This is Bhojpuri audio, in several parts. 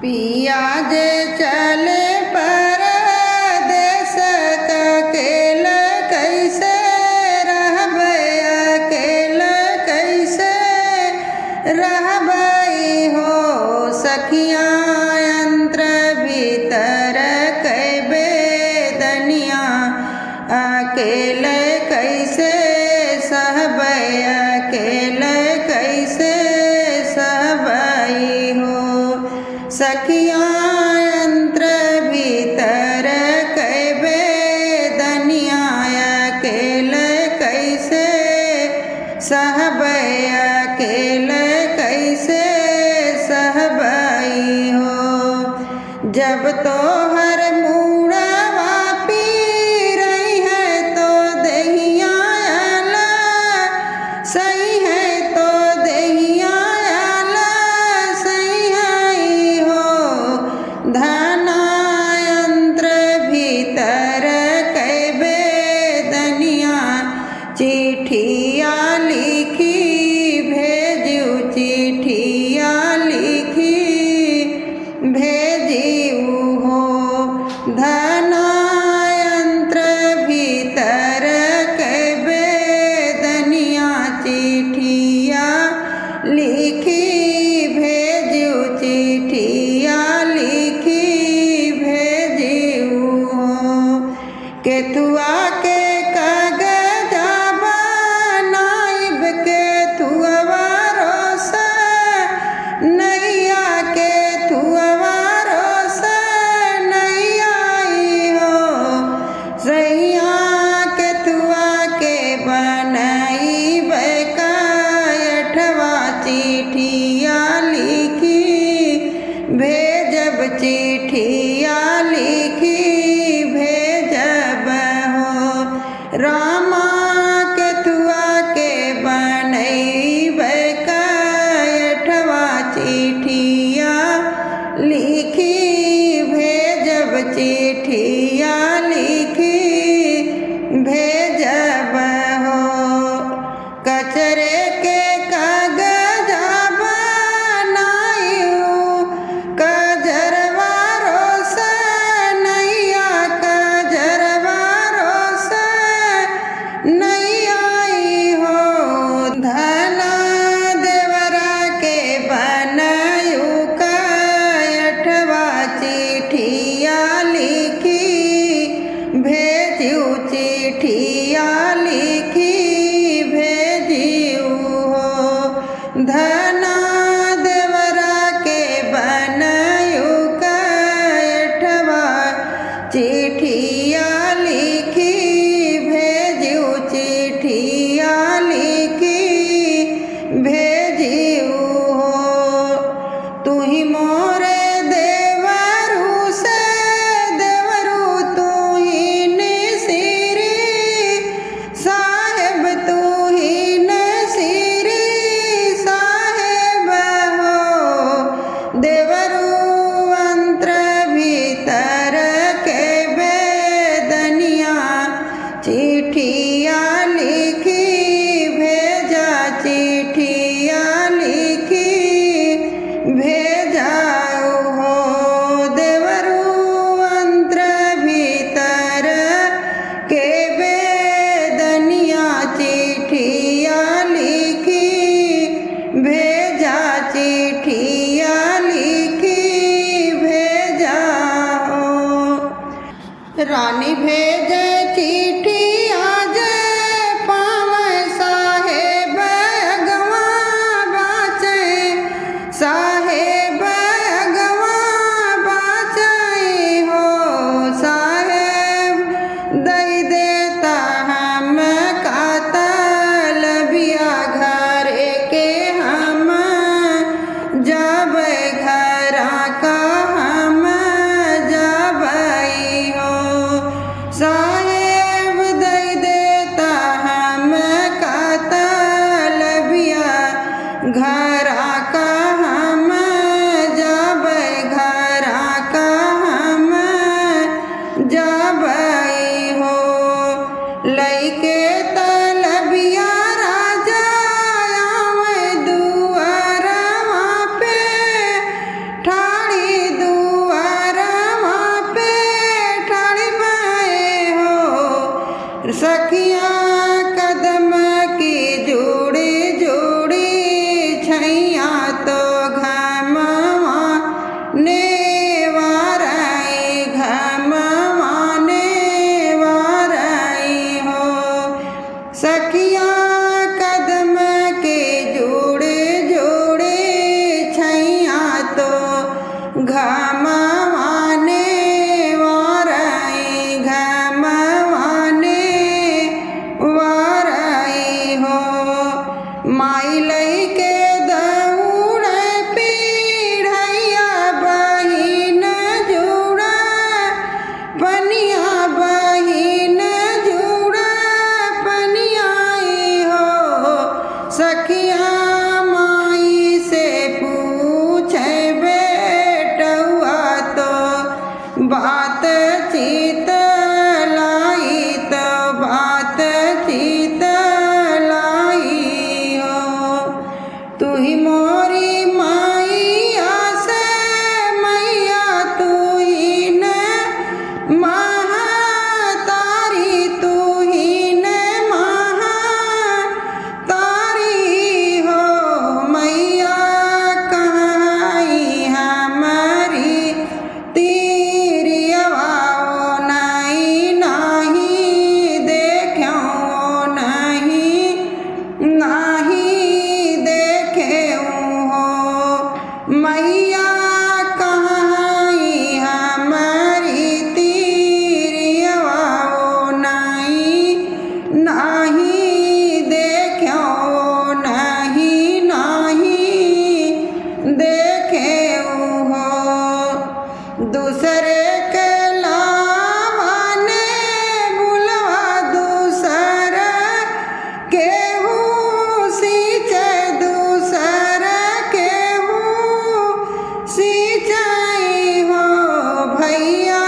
पिया जे चले परदेस अकेल कैसे रहबै, अकेल कैसे रहबै हो सखिया यंत्र भीतर कैबे दनिया अकेल कैसे सहबै, अकेल कैसे सहबै हो सखिया यंत्र भीतर कैबे दनिया अकेल कैसे सहबै, अकेल कैसे सहबै हो। जब तो हर मुड़वा पीरई है तो देहिया आला सही है, तो देहिया आला सही है हो। धना यंत्र भीतर कैबे दनिया चिट्ठिया लिखी भेजू, चिट्ठिया लिखी भेजू हो। धना यंत्र भीतर कैबे दनिया चिट्ठिया लिखी भेजू, चिट्ठिया लिखी भेजू हो। केथुआ के कागजा बनाइब, केथुआ रोस नैया, केथुआ रोस नैया हो। सैया केथुआ के बनाइब कायठवा चिट्ठिया लिखी भेजब, चिट्ठिया लिखी भेजब हो। रामा केथुआ के बनैब कायठवा चिट्ठिया लिखी भेजब, चिट्ठिया लिखी भेजब हो। कचरे के कागजा बनायू कजरवा रोस नैया, कजरवा रोस नैया हो। धना देवरा के बनायू कायठवा चिट्ठिया लिखी भेजू, चिट्ठिया लिखी भेजू हो। धना देवरा के बनायू कायठवा चिट्ठिया लिखी भेजू, चिट्ठिया लिखी भेजू हो। तुही मोरे देवरू से देवरू, तुही नसीरी साहेब, तुही नसीरी साहेब हो। देवरू यंत्र भीतर कैबे दनिया चिट्ठिया लिखी भेजा, चिट्ठिया लिखी भेजा हो। देवरू यंत्र भीतर कैबे दनिया चिट्ठिया लिखी भेजा, चिट्ठिया लिखी भेजा हो। रानी भेजे चिट्ठी आज पावे साहेब अगवा बाचे, साहेब अगवा बाचे हो। साहेब दई देता हम कातल बिया घर के हम जब घरा का हम जबई हो। साहेब दई देता हम कातल बिया घरा का हम जब घरा का हम जबई हो। लइके तलबिया राजा आवे दुआरवा पे ठाड़ी सखियाँ कदम की जोड़ी जोड़ी छैया तो घमवा ने वाराई घमवा ने वाराई हो। सखियाँ कदम के जोड़े जोड़े छैया तो घमवा ने वाराई घमवा ने वाराई हो। माई लइके दौड़े पीढ़ैया बहिन जुड़ा पनिया बहिन जुड़ा पनियाई हो। सखियाँ माई से पूछे बेटुआ तो बात चीत लाई तो बात चीत लाई हो। तू ही मोरी मैया से मैया तू ही न महातारी तू ही न महातारी हो। मैया कहाई हमारी तीरियवा नहीं नहीं देख्यो नहीं नहीं देखे हो। मैया कहाई हमारी तीरियवा नहीं नहीं देख्यो नहीं नहीं देखे हो। दूसरे के लावा ने बुलवा दूसर केहू सींचे दूसर केहू सींचाई हो। भैया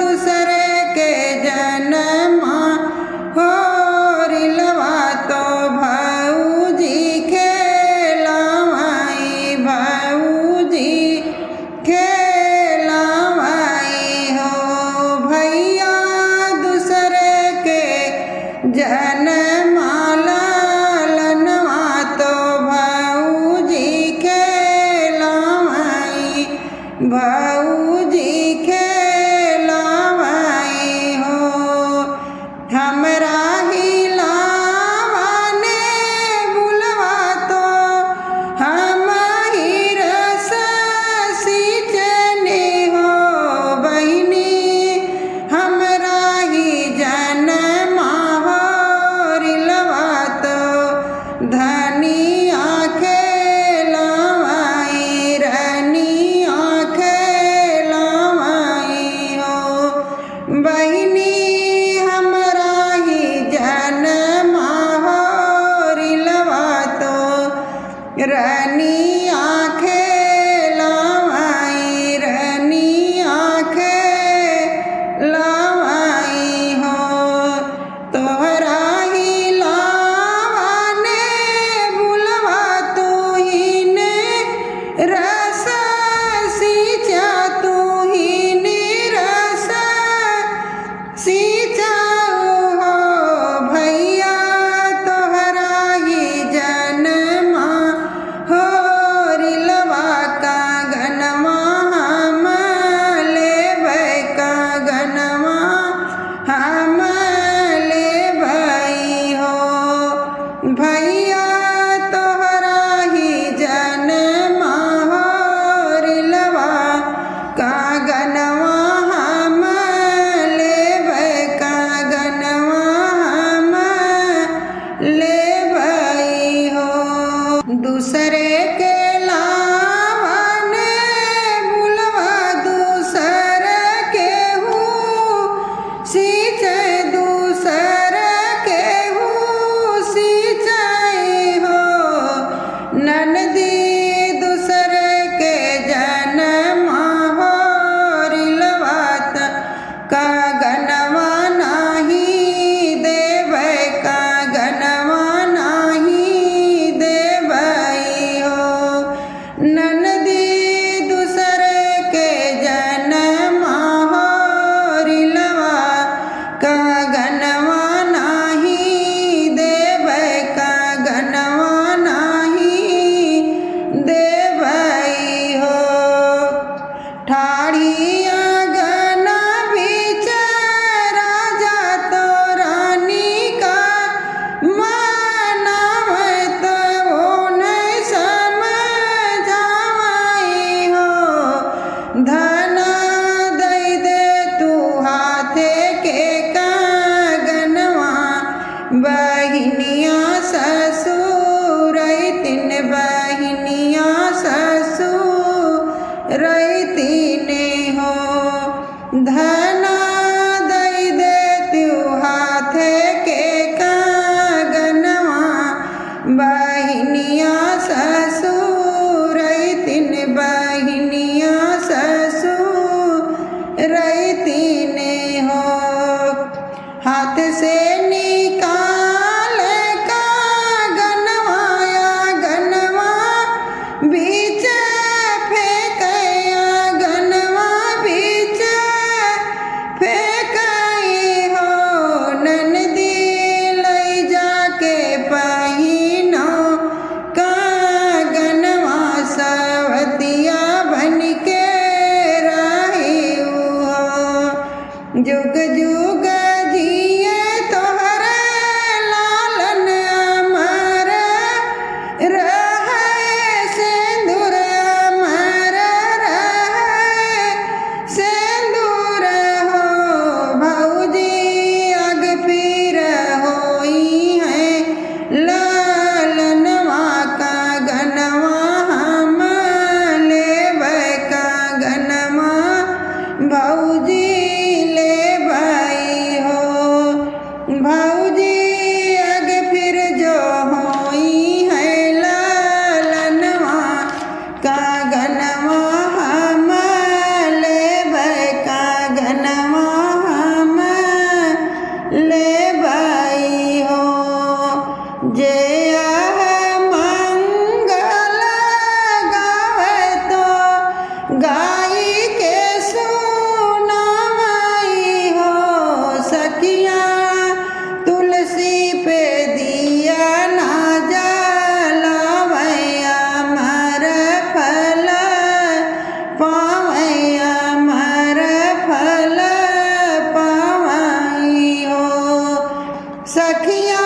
दूसरे के जन्मा हो रिलवा तो भौजी खेलावाई भौजी खेलावाई हो। भैया दूसरे के जन्मा ललनवा तो भौजी खेलावाई भौजी खेलावाई हो। हमरा हिलावा ने बुलवा तो हम ही रस सींचने हो। बहिनी हमरा ही जन्मा हो रिलवा तो धनिया खेलावाई रनिया खेलावाई गाई के सुनावई हो सखिया तुलसी पे दिया ना जलावैया अमर फल पावैया अमर फल पावई हो सखिया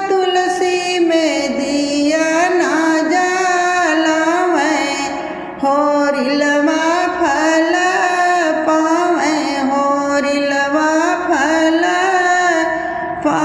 तुलसी में दिया ना जलावै होरिलवा फल पावै होरिलवा फल पा